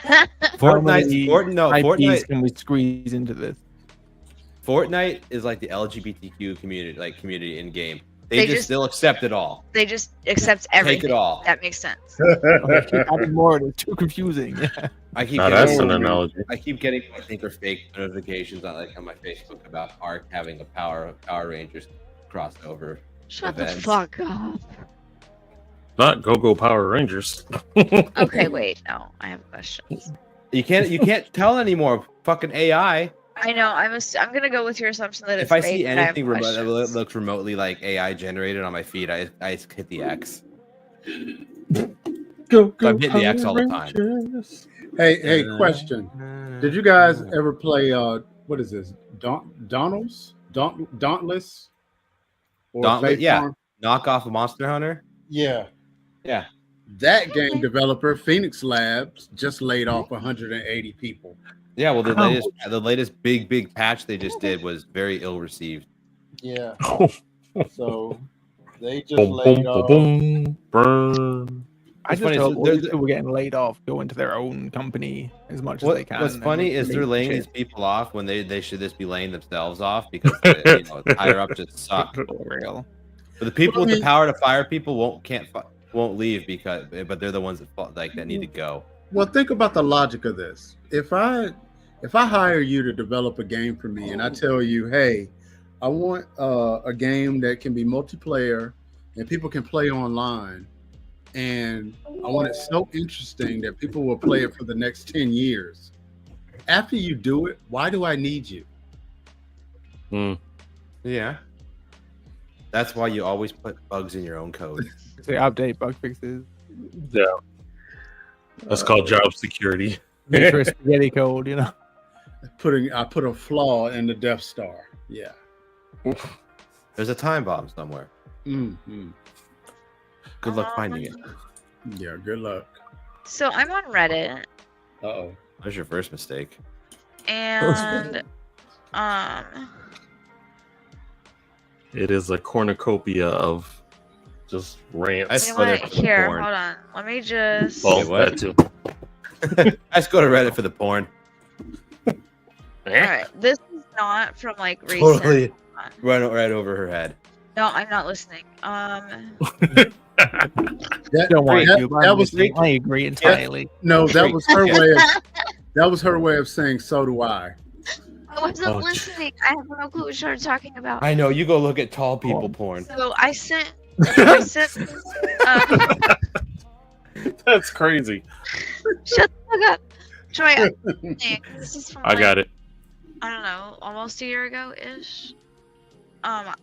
Fortnite can we squeeze into this? Fortnite is like the LGBTQ community in game. They They just just- still accept it all. they just accept everything. Take it all. That makes sense. Okay, keep adding more. It's too confusing. I keep Now that's getting, an analogy. I keep getting, I think, are fake notifications on my Facebook about Ark having a Power Rangers crossover. Shut Events. the fuck up. Not Go Power Rangers. Okay, wait. No, I have questions. You can't tell anymore. Fucking AI. I know. I'm gonna go with your assumption that it's If I fake, see but I have anything that questions. looks remotely like AI generated on my feed, I hit the X. Go I'm hitting the X all the time. Rangers. Hey, question. Did you guys ever play what is this? Dauntless? Or Dauntless, Faith yeah. Farm? Knockoff of Monster Hunter? Yeah. Yeah. That game developer, Phoenix Labs, just laid off 180 people. Yeah, well the latest big patch they just did was very ill received. Yeah. Oh. So they just Boom, laid boom, off. boom, burn. I It's just funny, hope so all there's- these people getting laid off go into their own company as much as they can. What's and funny is make they're laying shit. these people off when they should just be laying themselves off because the higher up just suck. For real. But the people Well, I with the mean- power to fire people won't leave but they're the ones that need to go. Well, think about the logic of this. If I hire you to develop a game for me and I tell you, hey, I want a game that can be multiplayer and people can play online, and I want it so interesting that people will play it for the next 10 years. After you do it, why do I need you? Yeah. That's why you always put bugs in your own code. They update bug fixes. Yeah. That's called job security. Make sure it's spaghetti code, you know. I put a flaw in the Death Star. Yeah. There's a time bomb somewhere. Mm-hmm. Good luck finding it. Yeah. Good luck. So I'm on Reddit, Uh-oh. That's your first mistake. and It is a cornucopia of just rants. you know go there what? for the Here, porn. hold on. Let me just. Oh, Wait, what? that too. Let's go to Reddit for the porn. All right, this is not from like recent. Totally right over her head. No, I'm not listening. That, Don't worry, that- Cube. that was- I agree entirely. no, that Great. was her way of that was her way of saying so do I. I wasn't Oh, listening. I have no clue what you're talking about. I know, you go look at tall people porn. So I sent. That's crazy. Shut the fuck up. Troy, this is from I got it. I don't know, almost a year ago ish. And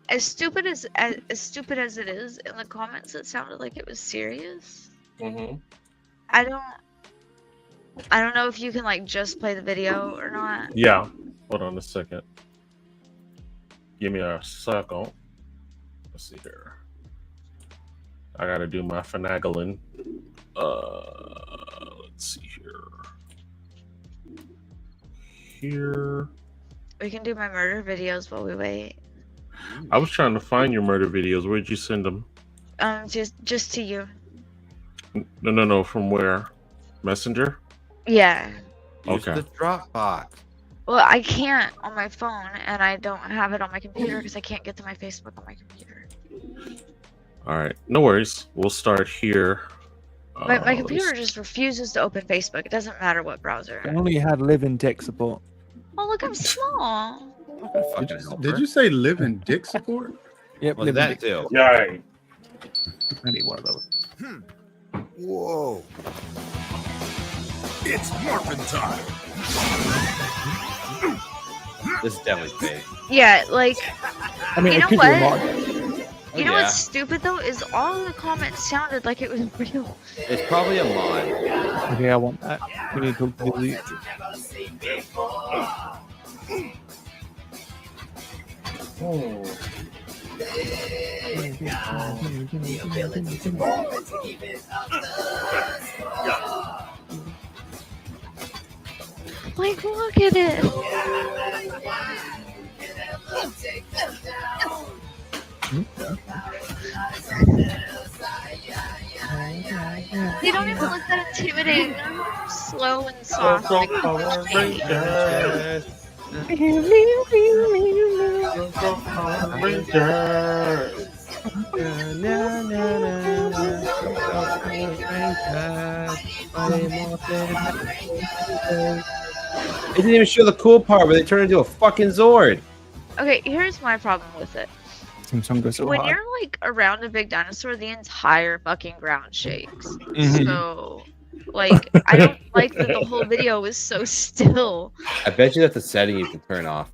as stupid as it is, in the comments it sounded like it was serious. Mm-hmm. I don't know if you can like just play the video or not. Yeah. Hold on a second. Give me a second. Let's see here. I gotta do my finagling. Let's see here. We can do my murder videos while we wait. I was trying to find your murder videos. Where'd you send them? Just to you. No. From where? Messenger? Yeah. Use Okay. the Dropbox. Well, I can't on my phone, and I don't have it on my computer because I can't get to my Facebook on my computer. All right. No worries. We'll start here. My let me computer just refuses to open Facebook. It doesn't matter what browser. I only had live-in tech support. Oh, look, I'm small. I'm not gonna fucking help Did her. you say live in dick support? Yep, Well, that too. Yeah. I need one of those. Whoa. It's morphin' time. This is definitely fake. Yeah, like, I mean, You it know could be a what? mod. you know Yeah. what's stupid though is all of the comments sounded like it was real. It's probably a mod. Okay, I want that. We need to delete. Like, look at it. They don't even look that intimidating. They're slow and soft. Like, It didn't even show the cool part where they turn into a fucking Zord. okay, here's my problem with it. Some goes so When hard. you're like around a big dinosaur, the entire fucking ground shakes. Mhm. So, like, I don't like that the whole video was so still. I bet you that's a setting you can turn off.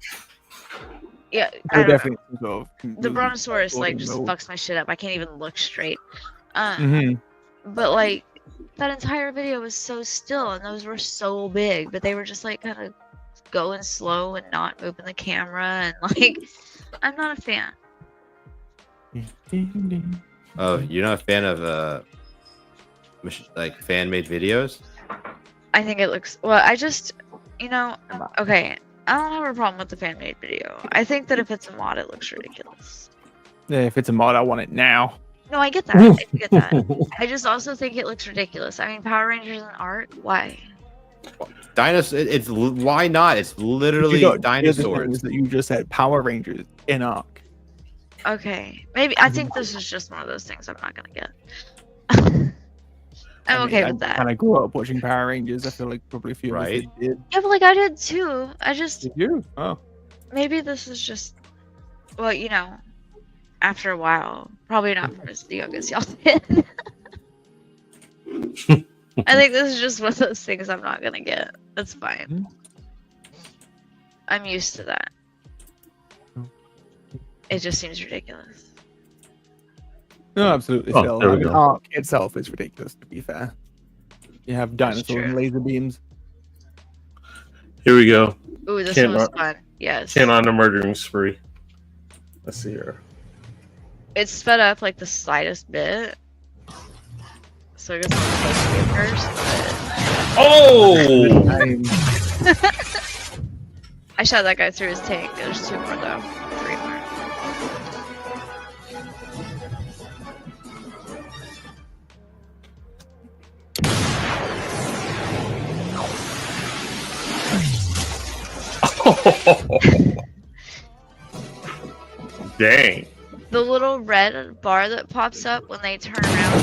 Yeah, I They're don't know. definitely some sort of The Brontosaurus like recording just mode. fucks my shit up. I can't even look straight. Mhm. But like that entire video was so still, and those were so big, but they were just like kind of going slow and not moving the camera, and like I'm not a fan. Oh, you're not a fan of like fan-made videos? I think it looks well. I just, okay. I don't have a problem with the fan made video. I think that if it's a mod, it looks ridiculous. Yeah, if it's a mod, I want it now. No, I get that. I get that. I just also think it looks ridiculous. I mean, Power Rangers and art. Why? It's why not? It's literally You got- dinosaurs. That you just said Power Rangers in Arc. Okay, maybe I think this is just one of those things I'm not gonna get. I'm okay with that. And I grew up watching Power Rangers. I feel like probably a few of us Right. did. Yeah, but like I did too. I just Did you? Oh. maybe this is just, well, after a while, probably not from as young as y'all did. I think this is just one of those things I'm not gonna get. That's fine. I'm used to that. It just seems ridiculous. No, absolutely. Oh, Phil. there we I mean, go. Arc itself is ridiculous, to be fair. You have dinosaurs true. and laser beams. Here we go. Ooh, this Can't one was not- fun. Yes. Ken on the murdering spree. Let's see here. It's sped up like the slightest bit. So I guess I'm supposed to be first, Oh! but I shot that guy through his tank. There's 2 more though. 3 more. Dang. The little red bar that pops up when they turn around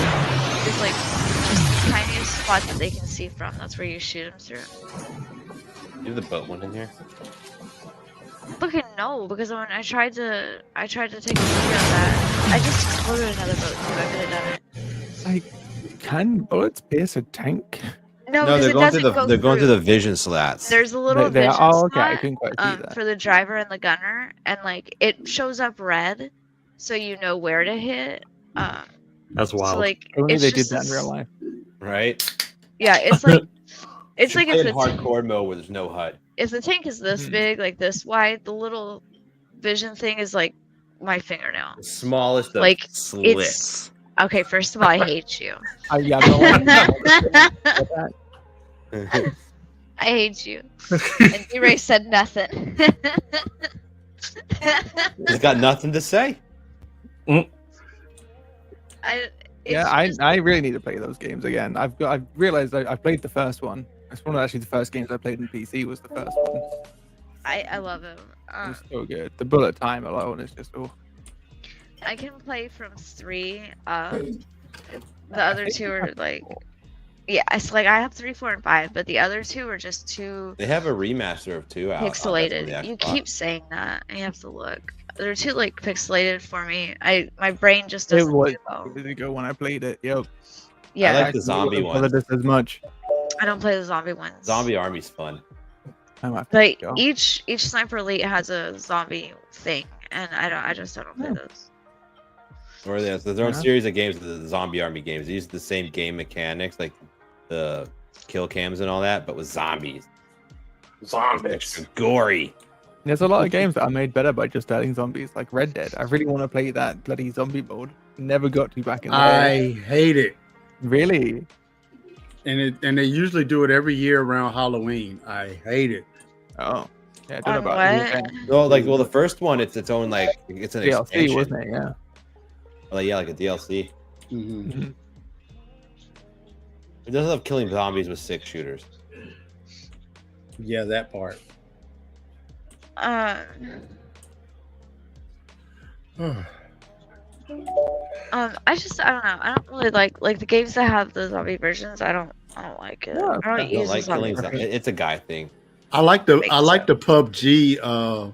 is like just the tiniest spot that they can see from. That's where you shoot them through. You have the boat one in here? Fucking no, because when I tried to take a video of that, I just exploded another boat too. I could have done it. Like, can bullets pierce a tank? No, No, because they're it going doesn't through go the going through through. the vision slats. There's a little They vision are, oh, okay. I slot, couldn't quite see that. for the driver and the gunner, and like it shows up red, so you know where to hit. That's wild. So like Only it's they did just that in this- real life. Right? Yeah, it's like it's Should like play if in the hardcore mode where there's no HUD. if the tank is this Mhm. big, like this wide, the little vision thing is like my fingernail. The smallest of Like, slits. Okay, first of all, I hate you. Yeah, no, I hate you. And DRay said nothing. He's got nothing to say. I really need to play those games again. I've realized I've played the first one. It's one of actually the first games I played in PC was the first one. I love him. It was so good. The bullet time alone is just I can play from 3. The other 2 are like, yeah. It's like I have 3, 4, and 5, but the other 2 are just too They have a remaster of 2 out. pixelated. on the You Xbox. keep saying that. I have to look. they're too like pixelated for me. My brain just It doesn't was do well. really good when I played it. Yep. Yeah, I like the zombie one. one. As much. I don't play the zombie ones. Zombie Army's fun. But each Sniper Elite has a zombie thing, and I just don't play those. Or their own series of games, the Zombie Army games. They use the same game mechanics, like the kill cams and all that, but with zombies. Zombies. Gory. There's a lot of games that are made better by just adding zombies, like Red Dead. I really want to play that bloody zombie mode. Never got to back in the day. I hate it. Really? And they usually do it every year around Halloween. I hate it. Oh. Yeah, I On don't know about what? Well, the first one, it's its own, like, it's an DLC, expansion. wasn't it? Yeah. Like a DLC. Mm-hmm. It doesn't have killing zombies with 6 shooters. Yeah, that part. I don't know. I don't really like the games that have the zombie versions. I don't like it. Yeah, I don't use like zombie killing zombies. It's a guy thing. I like the Think so. PUBG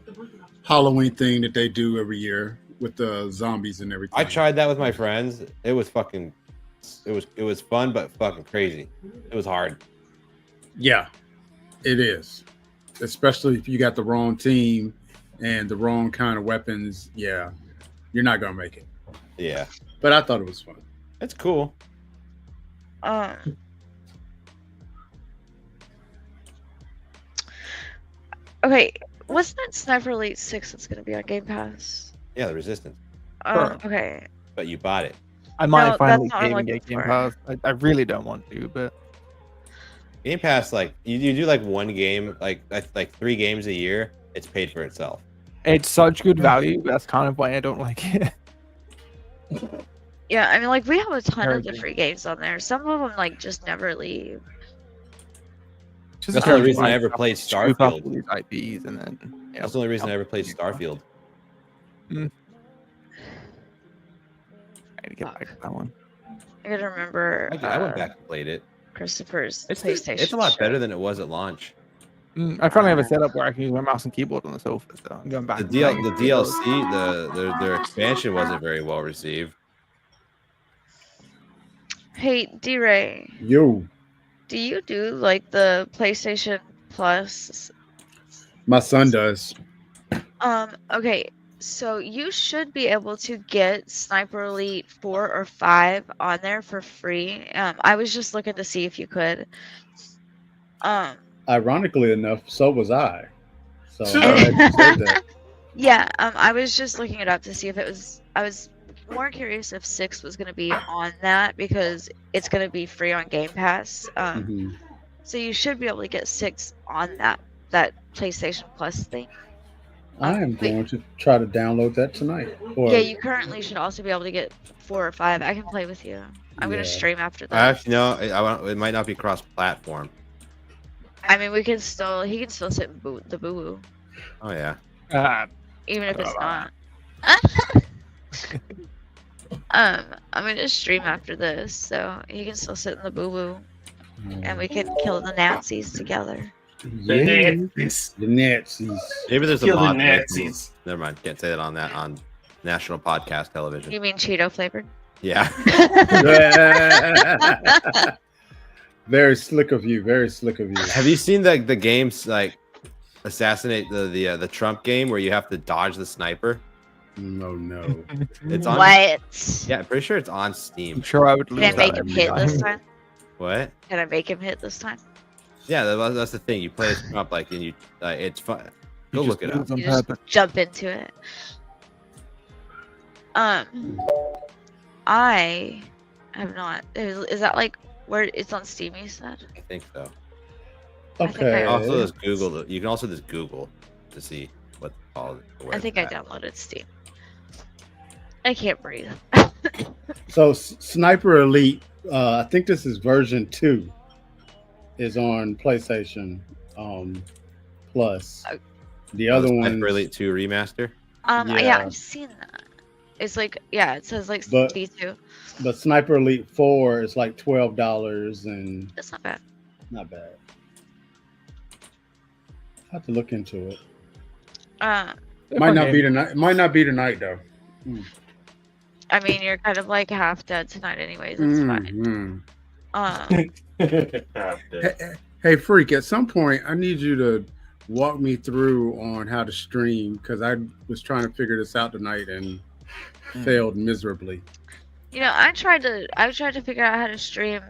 Halloween thing that they do every year with the zombies and everything. I tried that with my friends. It was fucking. It was fun, but fucking crazy. It was hard. Yeah, it is. Especially if you got the wrong team and the wrong kind of weapons. Yeah, you're not gonna make it. Yeah, But I thought it was fun. it's cool. Okay, wasn't it Sniper Elite 6 that's gonna be on Game Pass? Yeah, the Resistance, Sure. Okay. but you bought it. I might No, finally that's not what I'm get looking Game for. Pass. I really don't want to, but Game Pass, like you do like one game, like 3 games a year. It's paid for itself. it's such good value. That's kind of why I don't like it. Yeah, I mean, like we have a ton of the Encouraging. free games on there. Some of them like just never leave. Just That's the only encouraging, reason I like, ever played scoop up Starfield. all these IPs and then That's the only reason I ever played Starfield. I need to get back to that one. I gotta remember I went back and played it. Christopher's It's PlayStation. it's a lot shirt. better than it was at launch. I finally have a setup where I can use my mouse and keyboard on the sofa. So I'm going back. The to playing. DLC, their expansion wasn't very well received. Hey, DRay, Yo, do you do like the PlayStation Plus? my son does. Okay, so you should be able to get Sniper Elite 4 or 5 on there for free. I was just looking to see if you could. Ironically enough, so was I. So I'm glad you said that. Yeah, I was just looking it up to see if it was. I was more curious if 6 was going to be on that because it's going to be free on Game Pass. Mhm. So you should be able to get 6 on that PlayStation Plus thing. I am going to try to download that tonight. Or, Yeah, you currently should also be able to get 4 or 5. I can play with you. I'm gonna Yeah. stream after that. Actually, no, it might not be cross-platform. I mean, he can still sit in the boo boo, Oh yeah. even if it's not. I'm gonna stream after this, so he can still sit in the boo boo, and we can kill the Nazis together. Yeah, the Nazis. Maybe there's a Kill the mod. Nazis. Never mind. Can't say that on national podcast television. You mean Cheeto flavored? Yeah. Very slick of you. Very slick of you. Have you seen the games like assassinate the Trump game where you have to dodge the sniper? No. It's on. What? Yeah, I'm pretty sure it's on I'm Steam. sure I would lose Can I make that him every hit this time. time? What? Can I make him hit this time? Yeah, that's the thing. You play as Trump, like, and you, it's fun. Go You look just it up. lose on You just purpose. jump into it. I have not. Is that like where it's on Steam? You said. I think so. Okay. Also, there's Google. You can also just Google to see what's called. I think I downloaded Steam. I can't breathe. So Sniper Elite, I think this is version 2, is on PlayStation Plus. The other one, Sniper Elite 2 remaster. Yeah, Yeah. I've seen that. It's like it says like But- D2. but Sniper Elite 4 is like $12, and That's not bad. not bad. I have to look into it. Might not be tonight. Might not be tonight though. I mean, you're kind of like half dead tonight, anyways. It's fine. Hey, Freak. At some point, I need you to walk me through on how to stream because I was trying to figure this out tonight and failed miserably. You know, I tried to figure out how to stream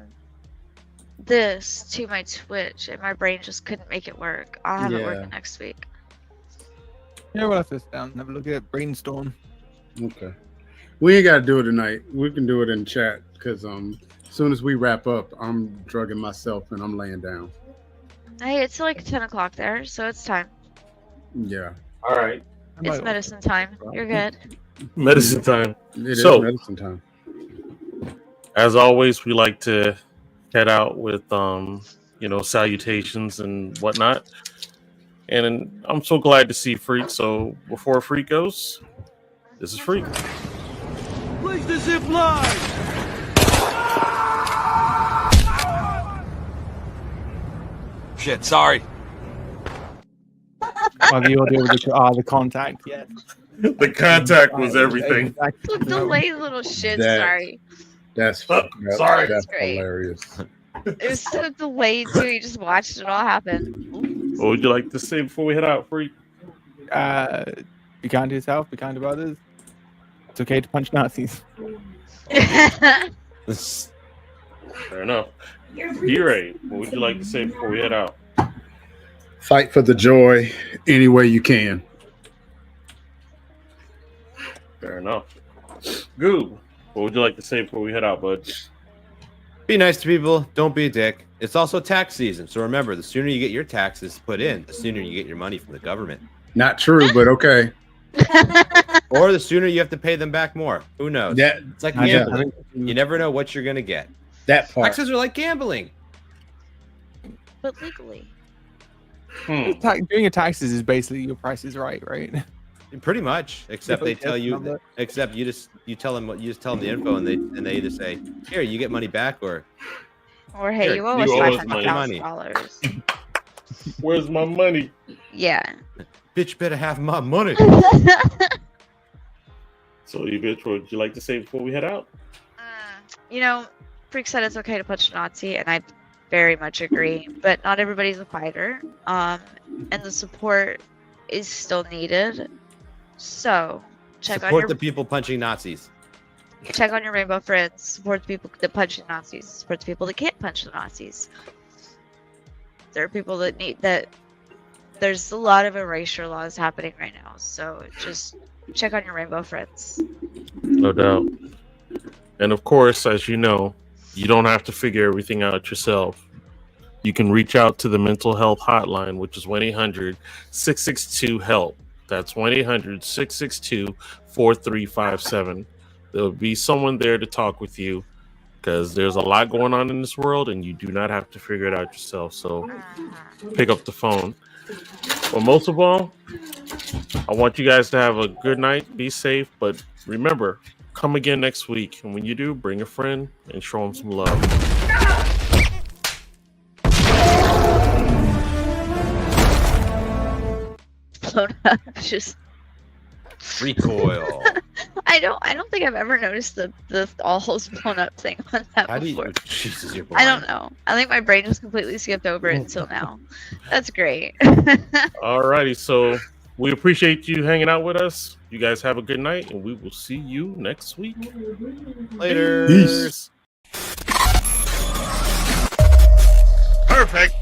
this to my Twitch, and my brain just couldn't make it work. I'll have it work next week. Yeah, we'll have to sit down and have a look at it, brainstorm. Okay. We ain't got to do it tonight. We can do it in chat because as soon as we wrap up, I'm drugging myself and I'm laying down. Hey, it's like 10 o'clock there, so it's time. Yeah. All right. It's medicine time. You're good. Medicine time. It is So, medicine time. as always, we like to head out with salutations and whatnot. And I'm so glad to see Freak. So before Freak goes, this is Freak. Place the zip line! Shit, sorry. The audio with the contact, yeah. The contact was everything. The late little shit, sorry. That's sorry. That's great. Hilarious. It was so delayed too. You just watched it all happen. What would you like to say before we head out, Freak? Be kind to yourself, be kind to others. It's okay to punch Nazis. Fair enough. DRay, what would you like to say before we head out? Fight for the joy any way you can. Fair enough. GOOB, what would you like to say before we head out, bud? Be nice to people. Don't be a dick. It's also tax season, so remember, the sooner you get your taxes put in, the sooner you get your money from the government. Not true, but okay. Or the sooner you have to pay them back more. Who knows? It's like gambling. Yeah. You never know what you're gonna get. That part. Taxes are like gambling. But legally. Doing your taxes is basically your price is right? Pretty much, except they tell you. Except you tell them the info, and they either say, "Here, you get money back," or hey, here, you owe us $500,000. Where's my money? Yeah. Bitch, better have my money. So, you bitch, what would you like to say before we head out? You know, Freak said it's okay to punch a Nazi, and I very much agree. But not everybody's a fighter, and the support is still needed. So, Support the people punching Nazis. Check on your rainbow friends. Support the people that punch the Nazis. Support the people that can't punch the Nazis. There are people that need that. There's a lot of erasure laws happening right now, so just check on your rainbow friends. No doubt. And of course, as you know, you don't have to figure everything out yourself. You can reach out to the mental health hotline, which is 1-800-662-HELP. That's 1-800-662-4357. There'll be someone there to talk with you because there's a lot going on in this world and you do not have to figure it out yourself. So pick up the phone. But most of all, I want you guys to have a good night. Be safe. But remember, come again next week. And when you do, bring a friend and show them some love. Just recoil. I don't think I've ever noticed the all holes blown up thing on that before. Jesus, you're blind. I don't know. I think my brain just completely skipped over it until now. That's great. Alrighty, so we appreciate you hanging out with us. You guys have a good night, and we will see you next week. Later. Peace. Perfect.